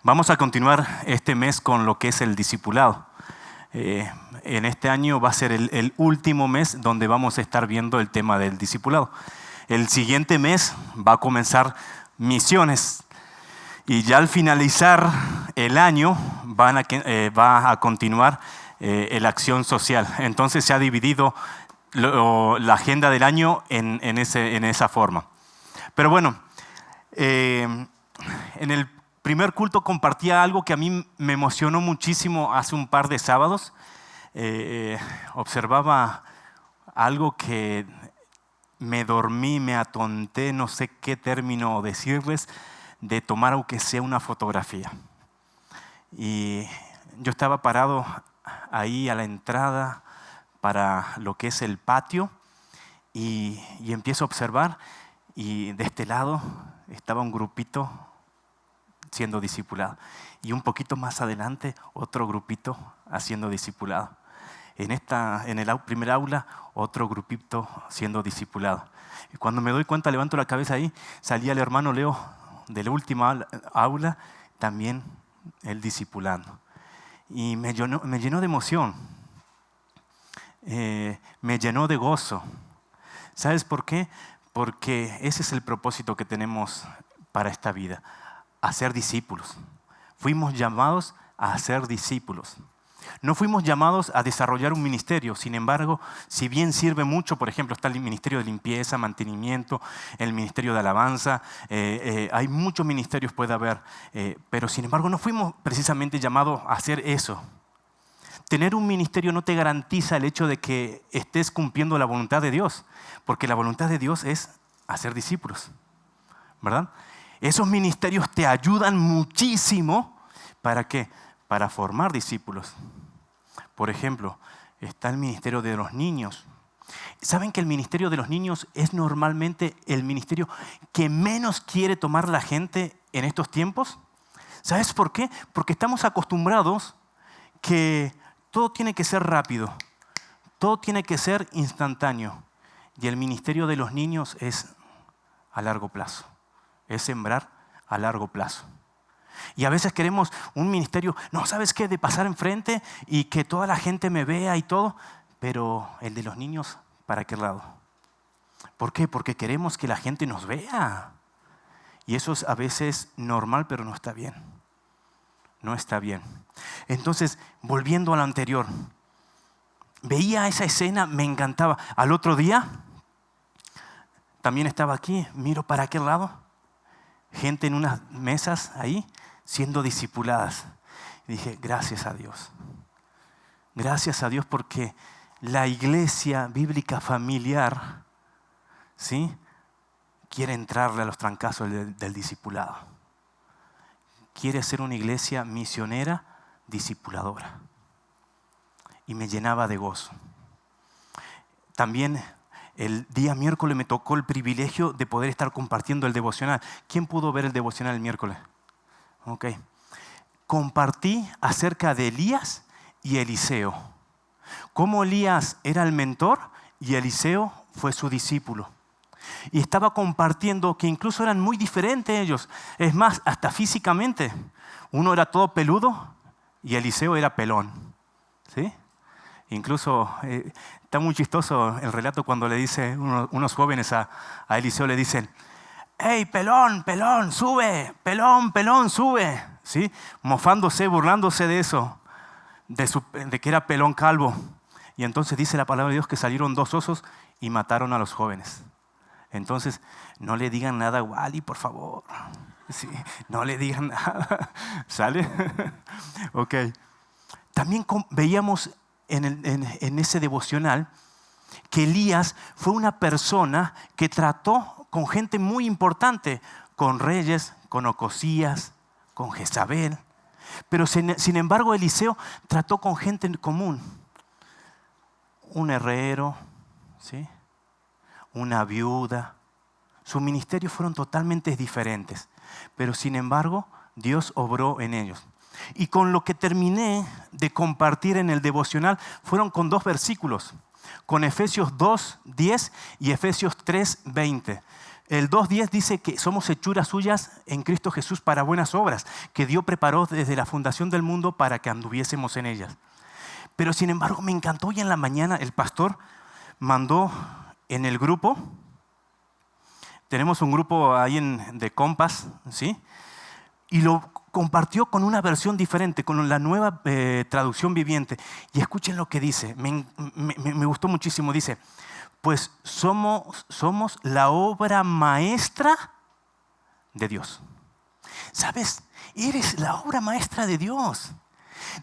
Vamos a continuar este mes con lo que es el discipulado. En este año va a ser el último mes donde vamos a estar viendo el tema del discipulado. El siguiente mes va a comenzar misiones y ya al finalizar el año va a continuar la acción social. Entonces se ha dividido la agenda del año en esa forma. Pero bueno, en el primer culto compartía algo que a mí me emocionó muchísimo hace un par de sábados. Observaba algo que me dormí, me atonté, no sé qué término decirles, de tomar aunque sea una fotografía. Y yo estaba parado ahí a la entrada para lo que es el patio y empiezo a observar, y de este lado estaba un grupito siendo discipulado. Y un poquito más adelante, otro grupito haciendo discipulado. En el primer aula, otro grupito siendo discipulado. Y cuando me doy cuenta, levanto la cabeza ahí, salía el hermano Leo de la última aula, también él discipulando. Y me llenó de emoción, me llenó de gozo. ¿Sabes por qué? Porque ese es el propósito que tenemos para esta vida. A ser discípulos. Fuimos llamados a ser discípulos. No fuimos llamados a desarrollar un ministerio. Sin embargo, si bien sirve mucho, por ejemplo, está el ministerio de limpieza, mantenimiento, el ministerio de alabanza, hay muchos ministerios, puede haber, pero sin embargo no fuimos precisamente llamados a hacer eso. Tener un ministerio no te garantiza el hecho de que estés cumpliendo la voluntad de Dios, porque la voluntad de Dios es hacer discípulos, ¿verdad? Esos ministerios te ayudan muchísimo. ¿Para qué? Para formar discípulos. Por ejemplo, está el ministerio de los niños. ¿Saben que el ministerio de los niños es normalmente el ministerio que menos quiere tomar la gente en estos tiempos? ¿Sabes por qué? Porque estamos acostumbrados que todo tiene que ser rápido, todo tiene que ser instantáneo. Y el ministerio de los niños es a largo plazo. Es sembrar a largo plazo. Y a veces queremos un ministerio, no, ¿sabes qué? De pasar enfrente y que toda la gente me vea y todo, pero el de los niños, ¿para qué lado? ¿Por qué? Porque queremos que la gente nos vea. Y eso es a veces normal, pero no está bien. No está bien. Entonces, volviendo a lo anterior, veía esa escena, me encantaba. Al otro día, también estaba aquí, miro para aquel lado. Gente en unas mesas ahí siendo discipuladas. Y dije, gracias a Dios. Gracias a Dios porque la iglesia bíblica familiar, ¿sí?, quiere entrarle a los trancazos del discipulado. Quiere ser una iglesia misionera, discipuladora. Y me llenaba de gozo. También el día miércoles me tocó el privilegio de poder estar compartiendo el devocional. ¿Quién pudo ver el devocional el miércoles? Ok. Compartí acerca de Elías y Eliseo. Cómo Elías era el mentor y Eliseo fue su discípulo. Y estaba compartiendo que incluso eran muy diferentes ellos. Es más, hasta físicamente. Uno era todo peludo y Eliseo era pelón. ¿Sí? Incluso está muy chistoso el relato cuando le dice unos jóvenes a Eliseo, le dicen, ¡hey, pelón, pelón, sube! ¡Pelón, pelón, sube! ¿Sí? Mofándose, burlándose de eso, de que era pelón calvo. Y entonces dice la palabra de Dios que salieron 2 osos y mataron a los jóvenes. Entonces, no le digan nada a Wally, por favor. Sí, no le digan nada. ¿Sale? Ok. También veíamos en ese devocional que Elías fue una persona que trató con gente muy importante, con reyes, con Ocosías, con Jezabel. Pero sin embargo Eliseo trató con gente común. Un herrero, ¿sí?, una viuda. Sus ministerios fueron totalmente diferentes. Pero sin embargo Dios obró en ellos. Y con lo que terminé de compartir en el devocional fueron con 2 versículos, con Efesios 2:10 y Efesios 3:20. El 2:10 dice que somos hechuras suyas en Cristo Jesús para buenas obras, que Dios preparó desde la fundación del mundo para que anduviésemos en ellas. Pero sin embargo me encantó, y en la mañana el pastor mandó en el grupo, tenemos un grupo ahí de compas, ¿sí? Y lo compartió con una versión diferente, con la nueva traducción viviente. Y escuchen lo que dice, me gustó muchísimo. Dice, pues somos la obra maestra de Dios. ¿Sabes? Eres la obra maestra de Dios.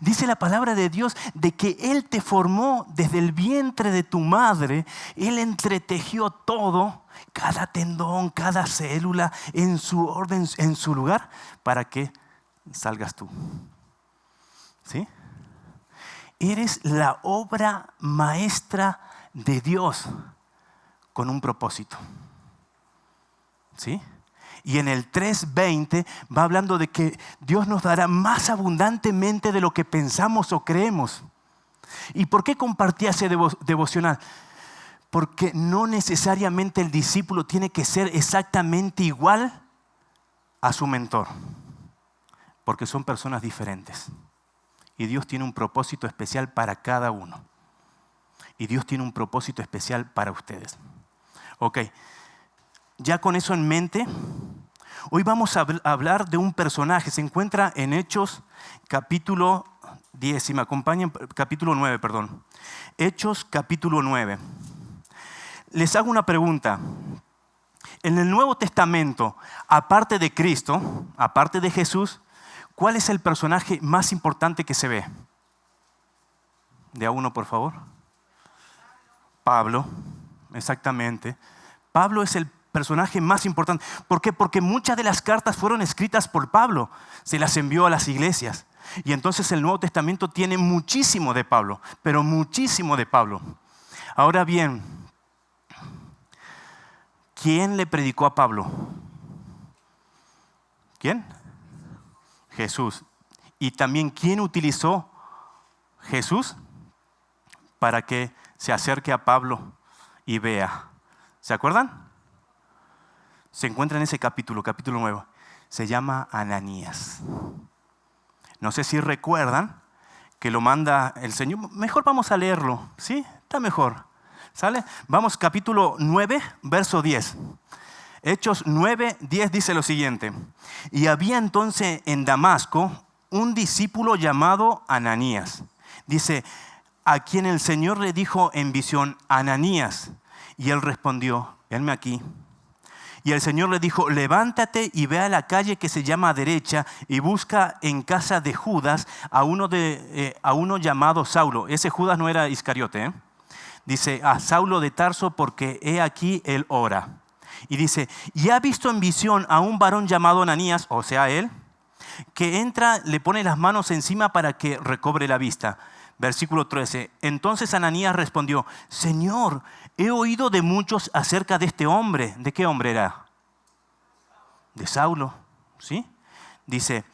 Dice la palabra de Dios de que Él te formó desde el vientre de tu madre. Él entretejió todo, cada tendón, cada célula en su orden, en su lugar, para que salgas tú. ¿Sí? Eres la obra maestra de Dios con un propósito. ¿Sí? Y en el 3:20 va hablando de que Dios nos dará más abundantemente de lo que pensamos o creemos. ¿Y por qué compartía ese devocional? Porque no necesariamente el discípulo tiene que ser exactamente igual a su mentor. Porque son personas diferentes. Y Dios tiene un propósito especial para cada uno. Y Dios tiene un propósito especial para ustedes. Ok, ya con eso en mente, hoy vamos a hablar de un personaje. Se encuentra en Hechos capítulo 10, si me acompañan, capítulo 9, perdón. Hechos capítulo 9. Les hago una pregunta. En el Nuevo Testamento, aparte de Cristo, aparte de Jesús, ¿cuál es el personaje más importante que se ve? De a uno, por favor. Pablo, exactamente. Pablo es el personaje más importante. ¿Por qué? Porque muchas de las cartas fueron escritas por Pablo. Se las envió a las iglesias. Y entonces el Nuevo Testamento tiene muchísimo de Pablo, pero muchísimo de Pablo. Ahora bien, ¿quién le predicó a Pablo? ¿Quién? Jesús. Y también, ¿quién utilizó Jesús para que se acerque a Pablo y vea? ¿Se acuerdan? Se encuentra en ese capítulo 9. Se llama Ananías. No sé si recuerdan que lo manda el Señor. Mejor vamos a leerlo, ¿sí? Está mejor. ¿Sale? Vamos, capítulo 9, verso 10. Hechos 9:10 dice lo siguiente. Y había entonces en Damasco un discípulo llamado Ananías. Dice, a quien el Señor le dijo en visión, Ananías. Y él respondió, venme aquí. Y el Señor le dijo, levántate y ve a la calle que se llama Derecha y busca en casa de Judas a uno llamado Saulo. Ese Judas no era Iscariote, ¿eh? Dice, a Saulo de Tarso, porque he aquí él ora. Y dice, y ha visto en visión a un varón llamado Ananías, o sea él, que entra, le pone las manos encima para que recobre la vista. Versículo 13. Entonces Ananías respondió, Señor, he oído de muchos acerca de este hombre. ¿De qué hombre era? De Saulo, ¿sí? Dice,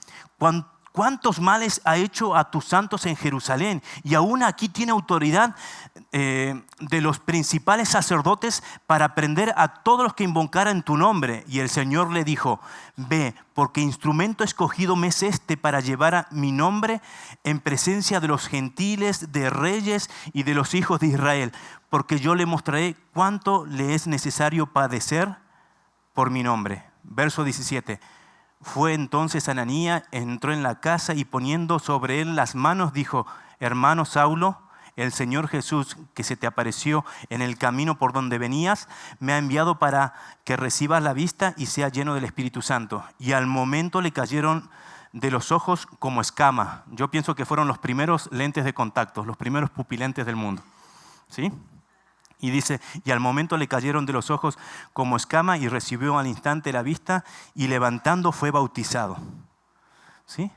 ¿cuántos males ha hecho a tus santos en Jerusalén? Y aún aquí tiene autoridad de los principales sacerdotes para prender a todos los que invocaran tu nombre. Y el Señor le dijo, ve, porque instrumento escogido me es este para llevar a mi nombre en presencia de los gentiles, de reyes y de los hijos de Israel, porque yo le mostraré cuánto le es necesario padecer por mi nombre. Verso 17. Fue entonces Ananías, entró en la casa y poniendo sobre él las manos dijo, hermano Saulo, el Señor Jesús que se te apareció en el camino por donde venías, me ha enviado para que recibas la vista y seas lleno del Espíritu Santo. Y al momento le cayeron de los ojos como escama. Yo pienso que fueron los primeros lentes de contacto, los primeros pupilentes del mundo. ¿Sí? Y dice, y al momento le cayeron de los ojos como escama y recibió al instante la vista y levantando fue bautizado. ¿Sí?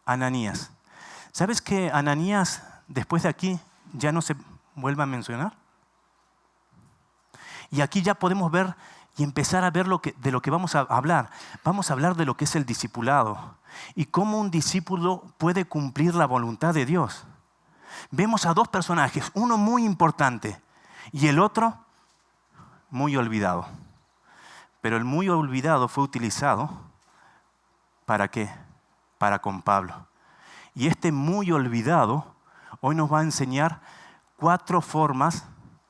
Ananías. ¿Sabes que Ananías después de aquí ya no se vuelve a mencionar? Y aquí ya podemos ver y empezar a ver de lo que vamos a hablar. Vamos a hablar de lo que es el discipulado y cómo un discípulo puede cumplir la voluntad de Dios. Vemos a dos personajes, uno muy importante y el otro muy olvidado. Pero el muy olvidado fue utilizado, ¿para qué? Para con Pablo. Y este muy olvidado hoy nos va a enseñar 4 formas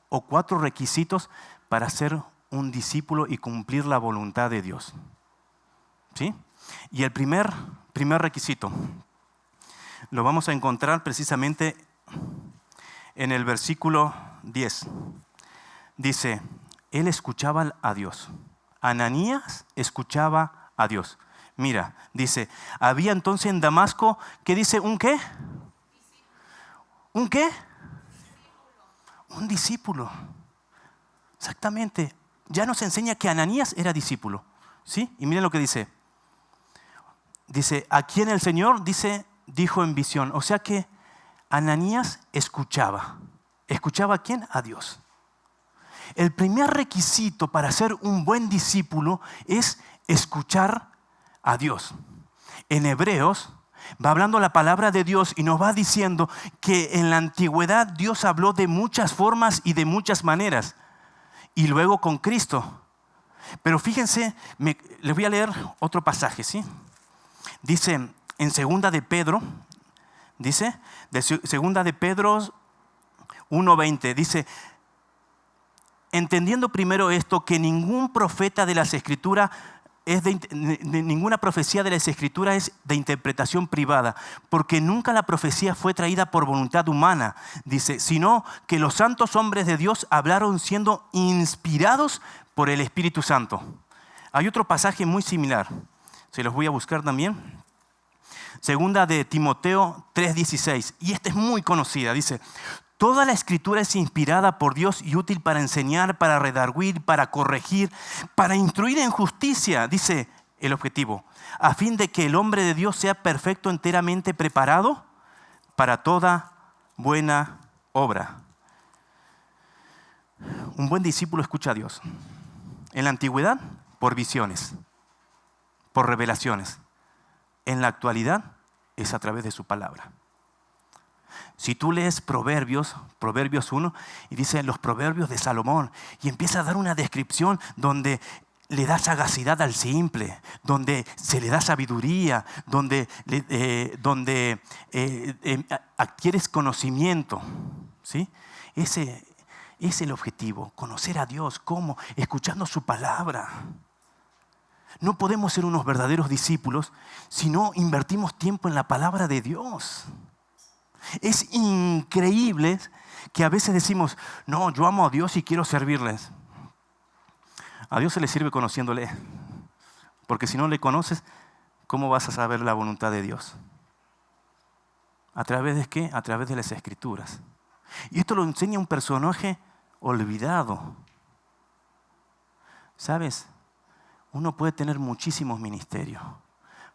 o 4 requisitos para ser un discípulo y cumplir la voluntad de Dios. ¿Sí? Y el primer requisito lo vamos a encontrar precisamente en el versículo 10. Dice, él escuchaba a Dios. Ananías escuchaba a Dios. Mira, dice, había entonces en Damasco, ¿qué dice? ¿Un qué? ¿Un qué? Un discípulo. Exactamente. Ya nos enseña que Ananías era discípulo. ¿Sí? Y miren lo que dice. Dice, a quien el Señor dijo en visión. O sea que Ananías escuchaba. ¿Escuchaba a quién? A Dios. El primer requisito para ser un buen discípulo es escuchar a Dios. En Hebreos va hablando la palabra de Dios y nos va diciendo que en la antigüedad Dios habló de muchas formas y de muchas maneras. Y luego con Cristo. Pero fíjense, les voy a leer otro pasaje, ¿sí? Dice en segunda de Pedro, dice, segunda de Pedro 1:20, dice, entendiendo primero esto, que ningún profeta de las Escrituras ninguna profecía de las Escrituras es de interpretación privada, porque nunca la profecía fue traída por voluntad humana, dice, sino que los santos hombres de Dios hablaron siendo inspirados por el Espíritu Santo. Hay otro pasaje muy similar, se los voy a buscar también. Segunda de Timoteo 3:16, y esta es muy conocida, dice, toda la Escritura es inspirada por Dios y útil para enseñar, para redarguir, para corregir, para instruir en justicia, dice el objetivo, a fin de que el hombre de Dios sea perfecto, enteramente preparado para toda buena obra. Un buen discípulo escucha a Dios. En la antigüedad, por visiones, por revelaciones. En la actualidad, es a través de su palabra. Si tú lees Proverbios 1, y dice los proverbios de Salomón, y empieza a dar una descripción donde le da sagacidad al simple, donde se le da sabiduría, donde adquieres conocimiento, ¿sí? Ese es el objetivo, conocer a Dios. ¿Cómo? Escuchando su palabra. No podemos ser unos verdaderos discípulos si no invertimos tiempo en la palabra de Dios. Es increíble que a veces decimos, no, yo amo a Dios y quiero servirles. A Dios se le sirve conociéndole. Porque si no le conoces, ¿cómo vas a saber la voluntad de Dios? ¿A través de qué? A través de las Escrituras. Y esto lo enseña un personaje olvidado. ¿Sabes? Uno puede tener muchísimos ministerios.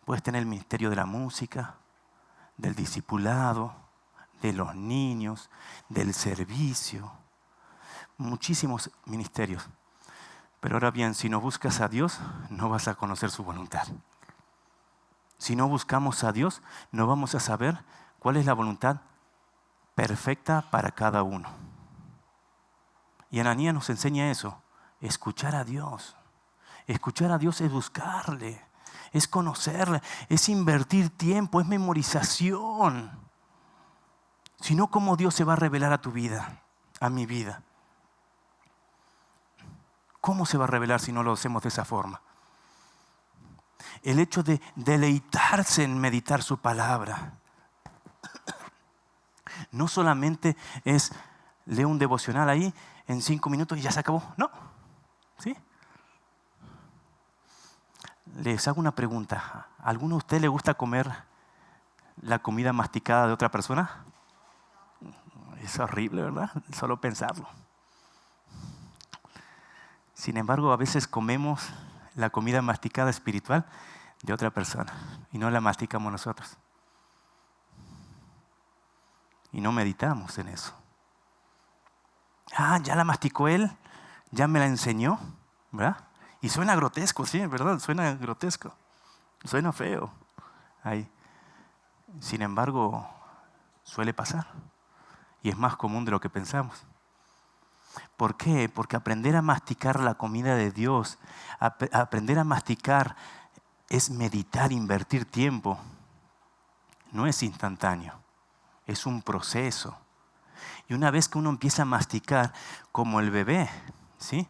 Puedes tener el ministerio de la música, del discipulado, de los niños, del servicio. Muchísimos ministerios. Pero ahora bien, si no buscas a Dios, no vas a conocer su voluntad. Si no buscamos a Dios, no vamos a saber cuál es la voluntad perfecta para cada uno. Y Ananías nos enseña eso, escuchar a Dios. Escuchar a Dios es buscarle, es conocerle, es invertir tiempo, es memorización. Si no, ¿cómo Dios se va a revelar a tu vida, a mi vida? ¿Cómo se va a revelar si no lo hacemos de esa forma? El hecho de deleitarse en meditar su palabra. No solamente es leer un devocional ahí en 5 minutos y ya se acabó. No. ¿Sí? Les hago una pregunta. ¿A alguno de ustedes le gusta comer la comida masticada de otra persona? Es horrible, ¿verdad? Solo pensarlo. Sin embargo, a veces comemos la comida masticada espiritual de otra persona y no la masticamos nosotros. Y no meditamos en eso. Ya la masticó él, ya me la enseñó, ¿verdad? Y suena grotesco, sí, ¿verdad? Suena grotesco, suena feo. Ahí. Sin embargo, suele pasar y es más común de lo que pensamos. ¿Por qué? Porque aprender a masticar la comida de Dios, aprender a masticar es meditar, invertir tiempo. No es instantáneo, es un proceso. Y una vez que uno empieza a masticar, como el bebé, ¿sí?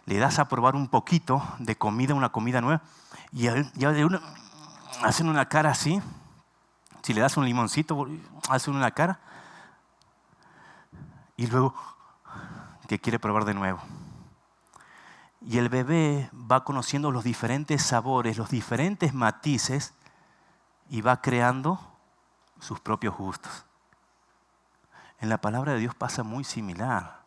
Le das a probar un poquito de comida, una comida nueva, y ya de uno hacen una cara así. Si le das un limoncito, hacen una cara. Y luego que quiere probar de nuevo. Y el bebé va conociendo los diferentes sabores, los diferentes matices y va creando sus propios gustos. En la palabra de Dios pasa muy similar.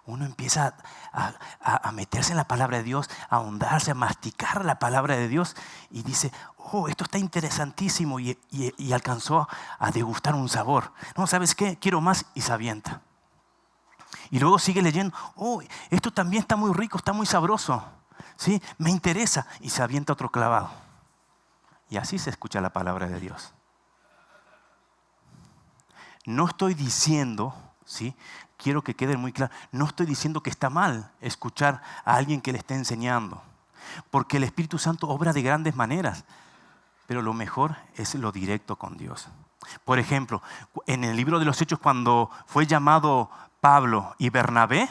Uno empieza a meterse en la palabra de Dios, a ahondarse, a masticar la palabra de Dios y dice, oh, esto está interesantísimo y alcanzó a degustar un sabor. No, ¿sabes qué? Quiero más y se avienta. Y luego sigue leyendo, oh, esto también está muy rico, está muy sabroso. ¿Sí? Me interesa y se avienta otro clavado. Y así se escucha la palabra de Dios. No estoy diciendo, ¿sí? Quiero que quede muy claro, no estoy diciendo que está mal escuchar a alguien que le esté enseñando, porque el Espíritu Santo obra de grandes maneras, pero lo mejor es lo directo con Dios. Por ejemplo, en el libro de los Hechos, cuando fue llamado Pablo y Bernabé,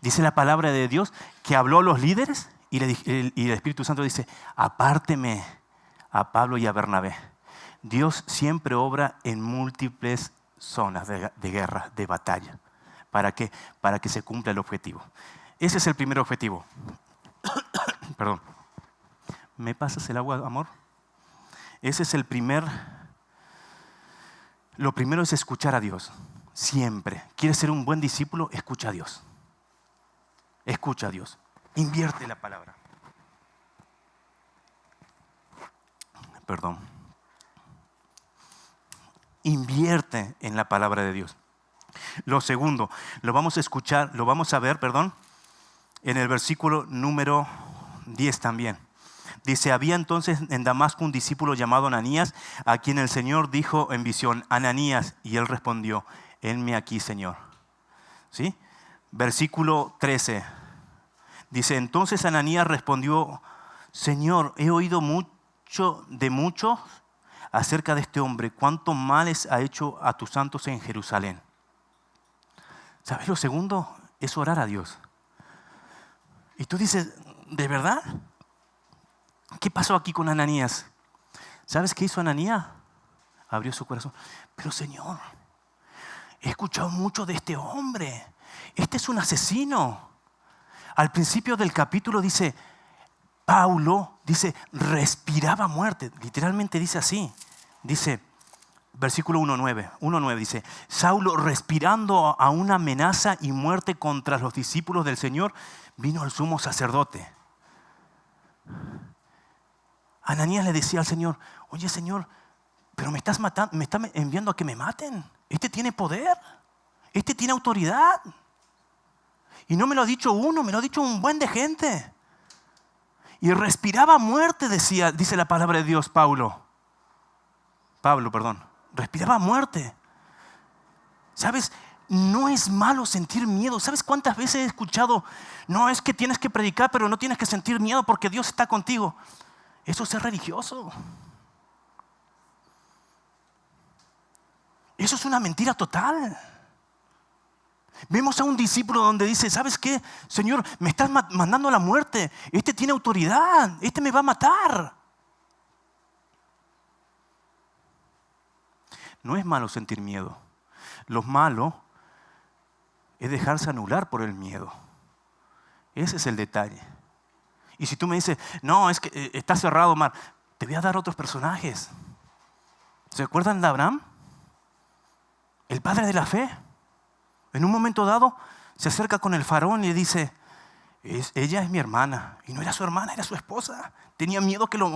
dice la palabra de Dios que habló a los líderes y el Espíritu Santo dice, apárteme a Pablo y a Bernabé. Dios siempre obra en múltiples zonas de guerra, de batalla. ¿Para qué? Para que se cumpla el objetivo. Ese es el primer objetivo. Perdón. ¿Me pasas el agua, amor? Ese es el primer. Lo primero es escuchar a Dios. Siempre. ¿Quieres ser un buen discípulo? Escucha a Dios. Escucha a Dios. Invierte la palabra. Perdón. Invierte en la palabra de Dios. Lo segundo, lo vamos a ver, en el versículo número 10 también. Dice, había entonces en Damasco un discípulo llamado Ananías, a quien el Señor dijo en visión, Ananías, y él respondió, henme aquí, Señor. ¿Sí? Versículo 13. Dice, entonces Ananías respondió, Señor, he oído mucho de muchos acerca de este hombre, cuántos males ha hecho a tus santos en Jerusalén. ¿Sabes? Lo segundo es orar a Dios. Y tú dices, ¿de verdad? ¿Qué pasó aquí con Ananías? ¿Sabes qué hizo Ananías? Abrió su corazón. Pero Señor, he escuchado mucho de este hombre. Este es un asesino. Al principio del capítulo dice, Paulo, dice, respiraba muerte. Literalmente dice así. Dice, versículo 1.9 dice, Saulo respirando a una amenaza y muerte contra los discípulos del Señor, vino el sumo sacerdote. Ananías le decía al Señor, oye Señor, pero me estás matando, me estás enviando a que me maten. Este tiene poder, este tiene autoridad. Y no me lo ha dicho uno, me lo ha dicho un buen de gente. Y respiraba muerte, dice la palabra de Dios, Pablo, respiraba muerte. ¿Sabes? No es malo sentir miedo. ¿Sabes cuántas veces he escuchado? No es que tienes que predicar, pero no tienes que sentir miedo porque Dios está contigo. Eso es ser religioso. Eso es una mentira total. Vemos a un discípulo donde dice, ¿sabes qué? Señor, me estás mandando a la muerte. Este tiene autoridad. Este me va a matar. No es malo sentir miedo. Lo malo es dejarse anular por el miedo. Ese es el detalle. Y si tú me dices, no, es que está cerrado, Omar, te voy a dar otros personajes. ¿Se acuerdan de Abraham? El padre de la fe. En un momento dado se acerca con el faraón y le dice, ella es mi hermana. Y no era su hermana, era su esposa. Tenía miedo que lo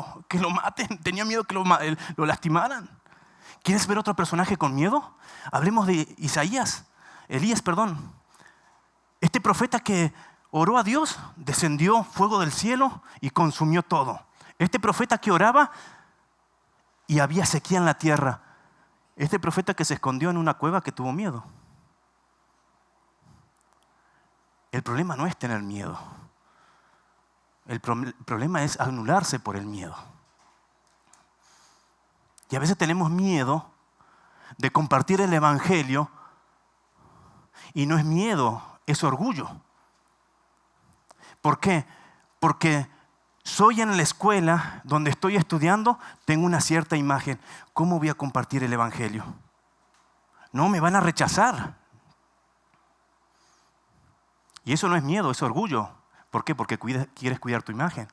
maten, tenía miedo que lo lastimaran. ¿Quieres ver otro personaje con miedo? Hablemos de Elías. Este profeta que oró a Dios, descendió fuego del cielo y consumió todo. Este profeta que oraba y había sequía en la tierra. Este profeta que se escondió en una cueva que tuvo miedo. El problema no es tener miedo. El problema es anularse por el miedo. Y a veces tenemos miedo de compartir el evangelio y no es miedo, es orgullo. ¿Por qué? Porque soy en la escuela donde estoy estudiando, tengo una cierta imagen. ¿Cómo voy a compartir el evangelio? No, me van a rechazar. Y eso no es miedo, es orgullo. ¿Por qué? Porque quieres cuidar tu imagen.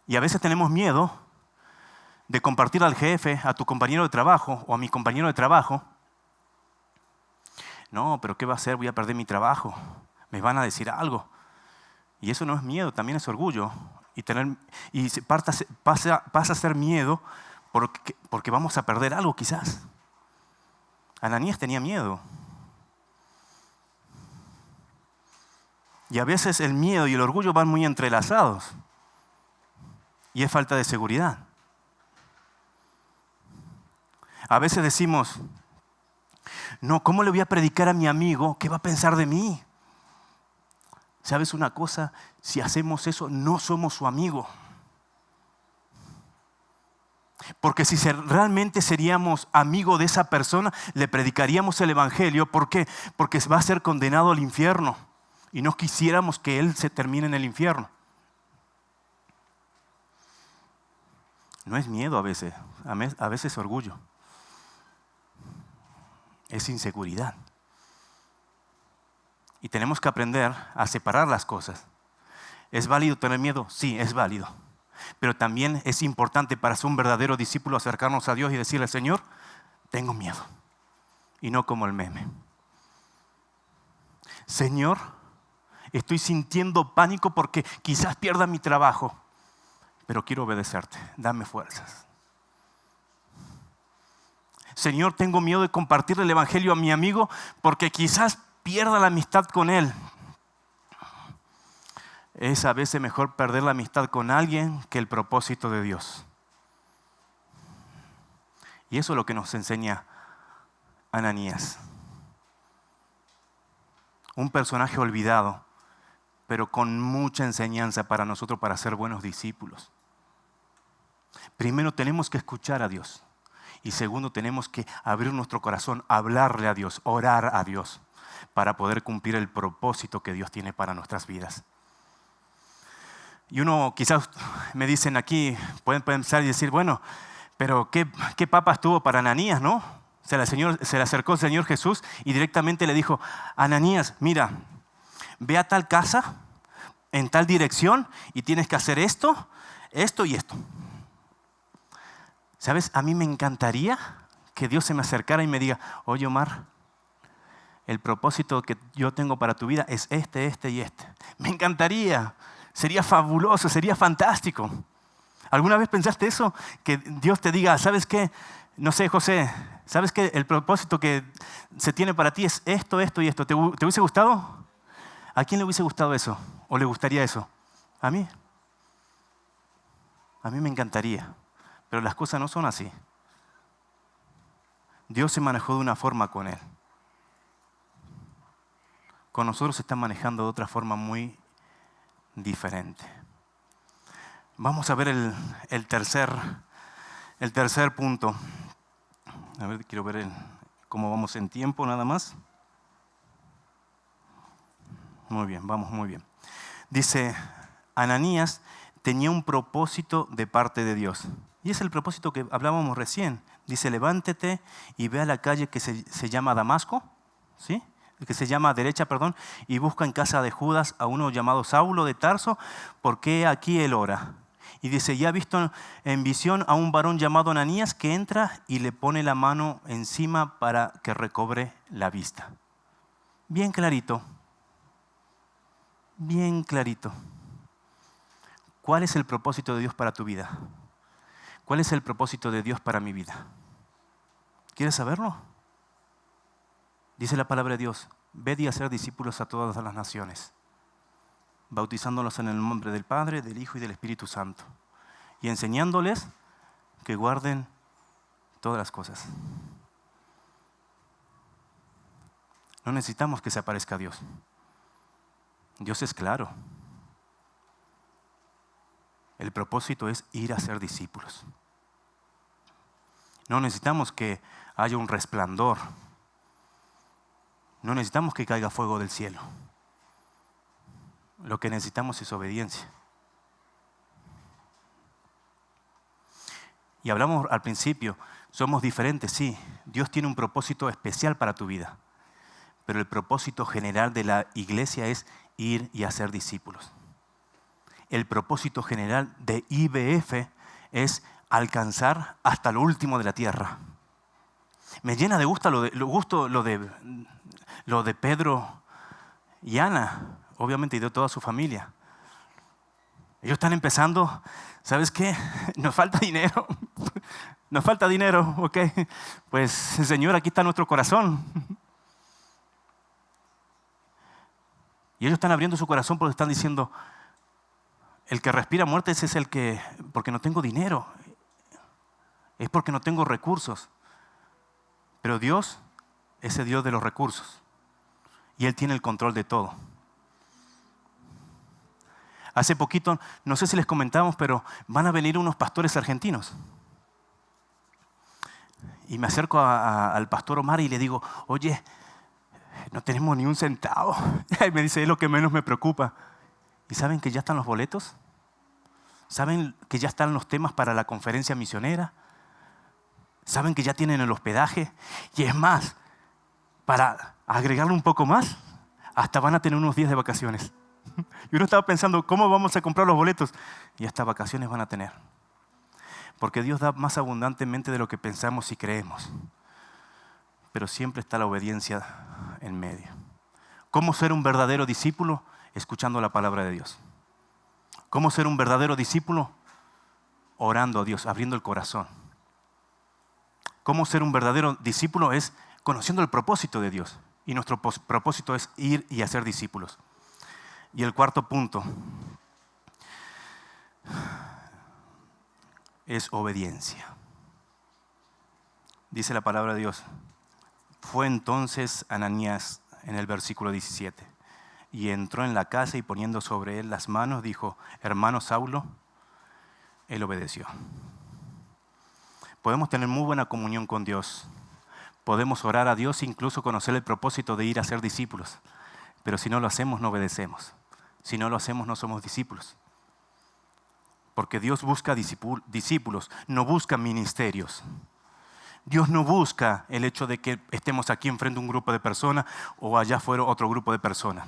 Y a veces tenemos miedo de compartir al jefe, a tu compañero de trabajo o a mi compañero de trabajo. No, pero ¿qué va a hacer? Voy a perder mi trabajo. Me van a decir algo. Y eso no es miedo, también es orgullo. Y pasa a ser miedo porque vamos a perder algo quizás. Ananías tenía miedo. Y a veces el miedo y el orgullo van muy entrelazados. Y es falta de seguridad. A veces decimos, no, ¿cómo le voy a predicar a mi amigo? ¿Qué va a pensar de mí? ¿Sabes una cosa? Si hacemos eso, no somos su amigo. Porque si realmente seríamos amigos de esa persona, le predicaríamos el evangelio. ¿Por qué? Porque va a ser condenado al infierno. Y no quisiéramos que él se termine en el infierno. No es miedo a veces es orgullo. Es inseguridad. Y tenemos que aprender a separar las cosas. ¿Es válido tener miedo? Sí, es válido. Pero también es importante para ser un verdadero discípulo acercarnos a Dios y decirle, Señor, tengo miedo. Y no como el meme. Señor, estoy sintiendo pánico porque quizás pierda mi trabajo, pero quiero obedecerte. Dame fuerzas. Señor, tengo miedo de compartir el evangelio a mi amigo porque quizás pierda la amistad con él. Es a veces mejor perder la amistad con alguien que el propósito de Dios. Y eso es lo que nos enseña Ananías. Un personaje olvidado, pero con mucha enseñanza para nosotros para ser buenos discípulos. Primero tenemos que escuchar a Dios. Y segundo, tenemos que abrir nuestro corazón, hablarle a Dios, orar a Dios, para poder cumplir el propósito que Dios tiene para nuestras vidas. Y uno, quizás me dicen aquí, pueden pensar y decir, bueno, pero ¿qué papas tuvo para Ananías, no? Se le acercó el Señor Jesús y directamente le dijo, Ananías, mira, ve a tal casa, en tal dirección, y tienes que hacer esto, esto y esto. ¿Sabes? A mí me encantaría que Dios se me acercara y me diga, oye Omar, el propósito que yo tengo para tu vida es este y este. Me encantaría, sería fabuloso, sería fantástico. ¿Alguna vez pensaste eso? Que Dios te diga, ¿sabes qué? No sé, José, ¿sabes qué? El propósito que se tiene para ti es esto y esto. ¿Te hubiese gustado? ¿A quién le hubiese gustado eso? ¿O le gustaría eso? ¿A mí? A mí me encantaría. Pero las cosas no son así. Dios se manejó de una forma con él. Con nosotros se está manejando de otra forma muy diferente. Vamos a ver el tercer punto. A ver, quiero ver cómo vamos en tiempo nada más. Muy bien, vamos muy bien. Dice, Ananías tenía un propósito de parte de Dios. Y es el propósito que hablábamos recién. Dice, levántate y ve a la calle que se llama Damasco, ¿sí? Que se llama derecha, y busca en casa de Judas a uno llamado Saulo de Tarso, porque aquí él ora. Y dice, ya ha visto en visión a un varón llamado Ananías que entra y le pone la mano encima para que recobre la vista. Bien clarito. Bien clarito. ¿Cuál es el propósito de Dios para tu vida? ¿Cuál es el propósito de Dios para mi vida? ¿Quieres saberlo? Dice la palabra de Dios, ved y hacer discípulos a todas las naciones, bautizándolos en el nombre del Padre, del Hijo y del Espíritu Santo, y enseñándoles que guarden todas las cosas. No necesitamos que se aparezca Dios. Dios es claro. El propósito es ir a ser discípulos. No necesitamos que haya un resplandor. No necesitamos que caiga fuego del cielo. Lo que necesitamos es obediencia. Y hablamos al principio, somos diferentes, sí. Dios tiene un propósito especial para tu vida. Pero el propósito general de la iglesia es ir y hacer discípulos. El propósito general de IBF es alcanzar hasta lo último de la tierra. Me llena de gusto lo de Pedro y Ana, obviamente, y de toda su familia. Ellos están empezando, ¿sabes qué? Nos falta dinero. Nos falta dinero, ok. Pues, Señor, aquí está nuestro corazón. Y ellos están abriendo su corazón porque están diciendo, el que respira muerte, ese es el que, porque no tengo dinero, es porque no tengo recursos. Pero Dios es el Dios de los recursos y Él tiene el control de todo. Hace poquito, no sé si les comentamos, pero van a venir unos pastores argentinos. Y me acerco al pastor Omar y le digo, oye, no tenemos ni un centavo. Y me dice, es lo que menos me preocupa. ¿Y saben que ya están los boletos? ¿Saben que ya están los temas para la conferencia misionera? ¿Saben que ya tienen el hospedaje? Y es más, para agregarle un poco más, hasta van a tener unos días de vacaciones. Y uno estaba pensando, ¿cómo vamos a comprar los boletos? Y hasta vacaciones van a tener. Porque Dios da más abundantemente de lo que pensamos y creemos. Pero siempre está la obediencia en medio. ¿Cómo ser un verdadero discípulo? Escuchando la palabra de Dios. ¿Cómo ser un verdadero discípulo? Orando a Dios, abriendo el corazón. ¿Cómo ser un verdadero discípulo? Es conociendo el propósito de Dios. Y nuestro propósito es ir y hacer discípulos. Y el cuarto punto es obediencia. Dice la palabra de Dios. Fue entonces Ananías en el versículo 17. Y entró en la casa y poniendo sobre él las manos, dijo, hermano Saulo, él obedeció. Podemos tener muy buena comunión con Dios. Podemos orar a Dios, incluso conocer el propósito de ir a ser discípulos. Pero si no lo hacemos, no obedecemos. Si no lo hacemos, no somos discípulos. Porque Dios busca discípulos, no busca ministerios. Dios no busca el hecho de que estemos aquí enfrente de un grupo de personas o allá afuera otro grupo de personas.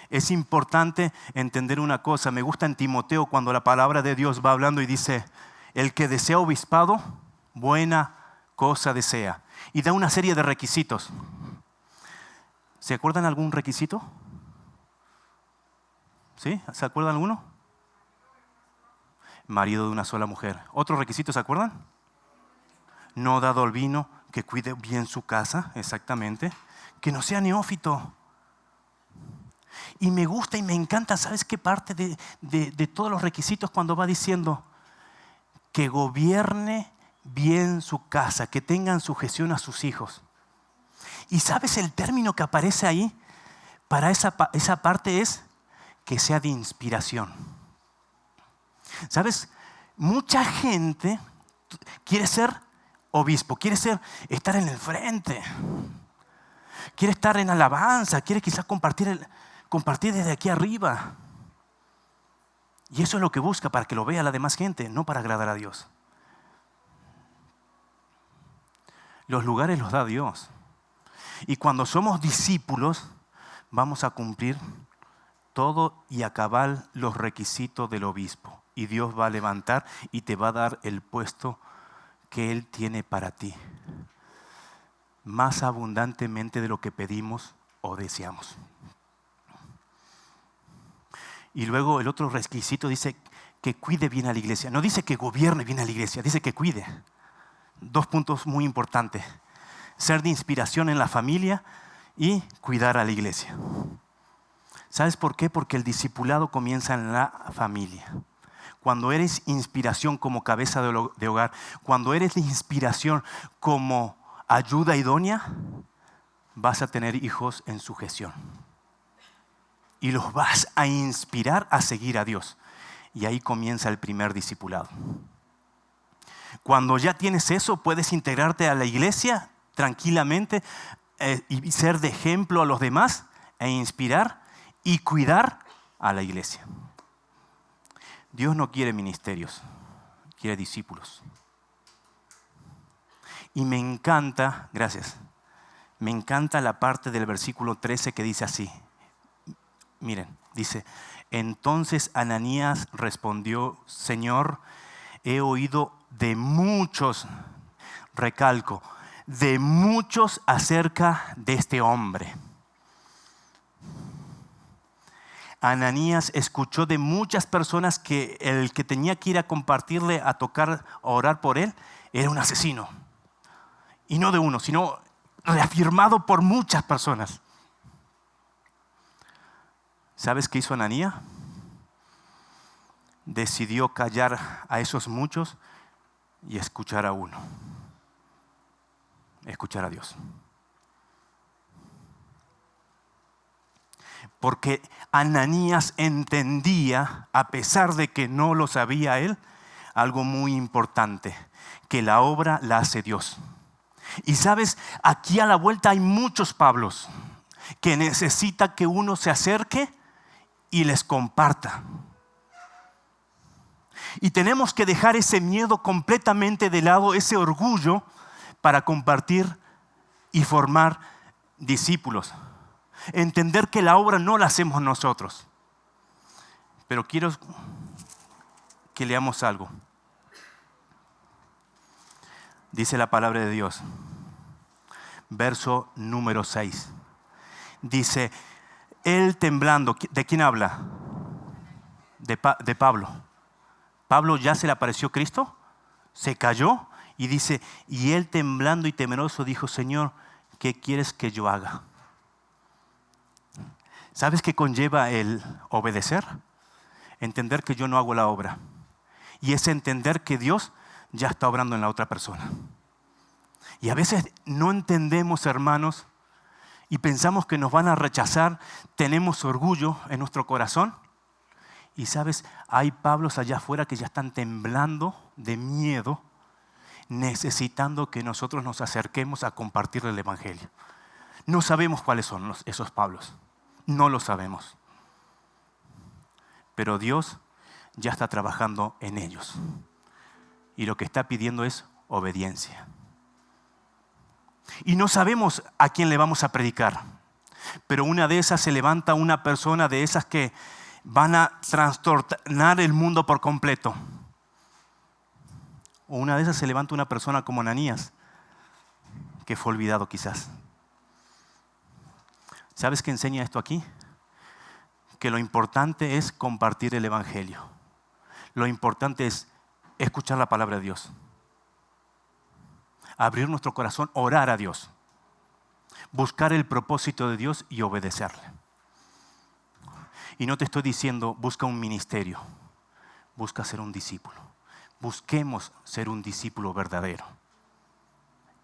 Es importante entender una cosa. Me gusta en Timoteo cuando la palabra de Dios va hablando y dice, el que desea obispado, buena cosa desea. Y da una serie de requisitos. ¿Se acuerdan algún requisito? ¿Sí? ¿Se acuerdan alguno? Marido de una sola mujer. ¿Otro requisito se acuerdan? No dado al vino, que cuide bien su casa, exactamente. Que no sea neófito. Y me gusta y me encanta, ¿sabes qué parte de todos los requisitos cuando va diciendo que gobierne bien su casa, que tengan sujeción a sus hijos? Y ¿sabes el término que aparece ahí para esa parte es que sea de inspiración? ¿Sabes? Mucha gente quiere ser obispo, quiere estar en el frente, quiere estar en alabanza, quiere quizás compartir desde aquí arriba. Y eso es lo que busca para que lo vea la demás gente, no para agradar a Dios. Los lugares los da Dios. Y cuando somos discípulos, vamos a cumplir todo y acabar los requisitos del obispo. Y Dios va a levantar y te va a dar el puesto que Él tiene para ti. Más abundantemente de lo que pedimos o deseamos. Y luego el otro requisito dice que cuide bien a la iglesia. No dice que gobierne bien a la iglesia, dice que cuide. 2 puntos muy importantes. Ser de inspiración en la familia y cuidar a la iglesia. ¿Sabes por qué? Porque el discipulado comienza en la familia. Cuando eres inspiración como cabeza de hogar, cuando eres de inspiración como ayuda idónea, vas a tener hijos en sujeción. y los vas a inspirar a seguir a Dios. Y ahí comienza el primer discipulado. Cuando ya tienes eso, puedes integrarte a la iglesia tranquilamente y ser de ejemplo a los demás e inspirar y cuidar a la iglesia. Dios no quiere ministerios, quiere discípulos. Y me encanta, gracias, me encanta la parte del versículo 13 que dice así. Miren, dice, entonces Ananías respondió, Señor, he oído de muchos, recalco, de muchos acerca de este hombre. Ananías escuchó de muchas personas que el que tenía que ir a compartirle, a tocar, a orar por él, era un asesino. Y no de uno, sino reafirmado por muchas personas. ¿Sabes qué hizo Ananías? Decidió callar a esos muchos y escuchar a uno. Escuchar a Dios. Porque Ananías entendía, a pesar de que no lo sabía él, algo muy importante, que la obra la hace Dios. Y sabes, aquí a la vuelta hay muchos Pablos que necesita que uno se acerque y les comparta. Y tenemos que dejar ese miedo completamente de lado, ese orgullo, para compartir y formar discípulos. Entender que la obra no la hacemos nosotros. Pero quiero que leamos algo. Dice la palabra de Dios, verso número 6. Dice, él temblando, ¿de quién habla? De Pablo. Pablo ya se le apareció Cristo, se cayó y dice, y él temblando y temeroso dijo, Señor, ¿qué quieres que yo haga? ¿Sabes qué conlleva el obedecer? Entender que yo no hago la obra. Y es entender que Dios ya está obrando en la otra persona. Y a veces no entendemos, hermanos, y pensamos que nos van a rechazar. Tenemos orgullo en nuestro corazón. Y sabes, hay Pablos allá afuera que ya están temblando de miedo, necesitando que nosotros nos acerquemos a compartir el evangelio. No sabemos cuáles son esos Pablos. No lo sabemos. Pero Dios ya está trabajando en ellos. Y lo que está pidiendo es obediencia. Y no sabemos a quién le vamos a predicar. Pero una de esas se levanta una persona de esas que van a trastornar el mundo por completo. O una de esas se levanta una persona como Ananías, que fue olvidado quizás. ¿Sabes qué enseña esto aquí? Que lo importante es compartir el evangelio. Lo importante es escuchar la palabra de Dios. Abrir nuestro corazón, orar a Dios. Buscar el propósito de Dios y obedecerle. Y no te estoy diciendo, busca un ministerio. Busca ser un discípulo. Busquemos ser un discípulo verdadero.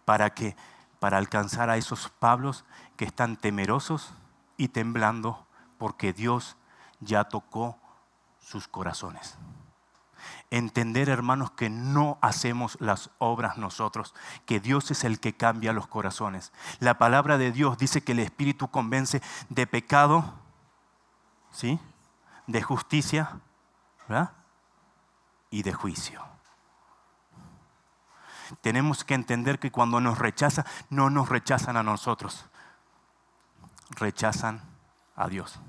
¿Para qué? Para alcanzar a esos Pablos que están temerosos y temblando porque Dios ya tocó sus corazones. Entender, hermanos, que no hacemos las obras nosotros, que Dios es el que cambia los corazones. La palabra de Dios dice que el Espíritu convence de pecado, ¿sí?, de justicia, ¿verdad?, y de juicio. Tenemos que entender que cuando nos rechazan, no nos rechazan a nosotros, rechazan a Dios.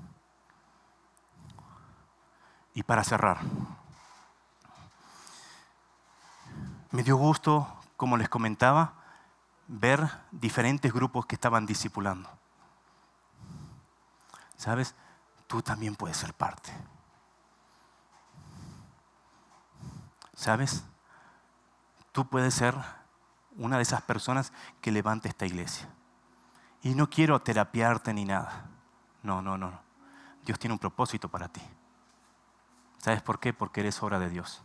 Y para cerrar, me dio gusto, como les comentaba, ver diferentes grupos que estaban discipulando. ¿Sabes? Tú también puedes ser parte. ¿Sabes? Tú puedes ser una de esas personas que levante esta iglesia. Y no quiero terapiarte ni nada. No. Dios tiene un propósito para ti. ¿Sabes por qué? Porque eres obra de Dios.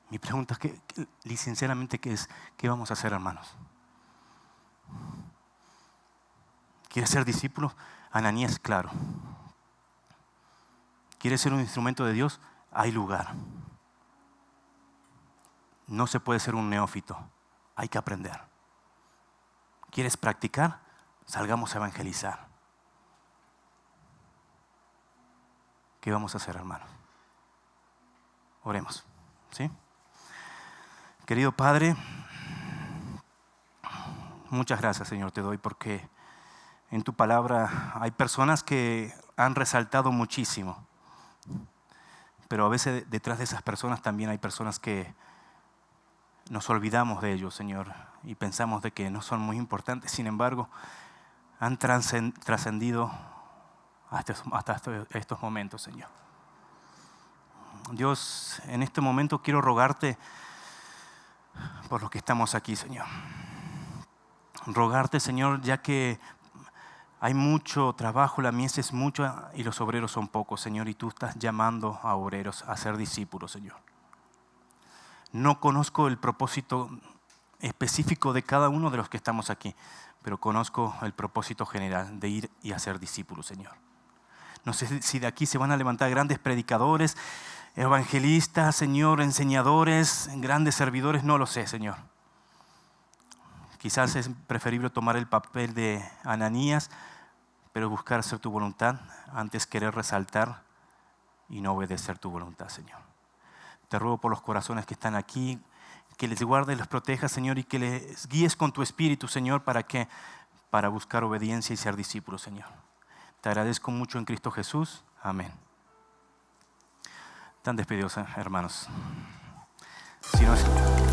Mi pregunta es, sinceramente, ¿qué vamos a hacer, hermanos? ¿Quieres ser discípulo? Ananías, claro. ¿Quieres ser un instrumento de Dios? Hay lugar. No se puede ser un neófito. Hay que aprender. ¿Quieres practicar? Salgamos a evangelizar. ¿Qué vamos a hacer, hermanos? Oremos, ¿sí? Querido Padre, muchas gracias, Señor, te doy porque en tu palabra hay personas que han resaltado muchísimo, pero a veces detrás de esas personas también hay personas que nos olvidamos de ellos, Señor, y pensamos de que no son muy importantes. Sin embargo, han trascendido hasta estos momentos, Señor. Dios, en este momento quiero rogarte por los que estamos aquí, Señor. Rogarte, Señor, ya que hay mucho trabajo, la mies es mucha y los obreros son pocos, Señor, y tú estás llamando a obreros a ser discípulos, Señor. No conozco el propósito específico de cada uno de los que estamos aquí, pero conozco el propósito general de ir y hacer discípulos, Señor. No sé si de aquí se van a levantar grandes predicadores, evangelistas, Señor, enseñadores, grandes servidores, no lo sé, Señor. Quizás es preferible tomar el papel de Ananías, pero buscar hacer tu voluntad antes querer resaltar y no obedecer tu voluntad, Señor. Te ruego por los corazones que están aquí, que les guardes y los protejas, Señor, y que les guíes con tu espíritu, Señor, para buscar obediencia y ser discípulos, Señor. Te agradezco mucho en Cristo Jesús. Amén. Están despedidos, hermanos. Si no es...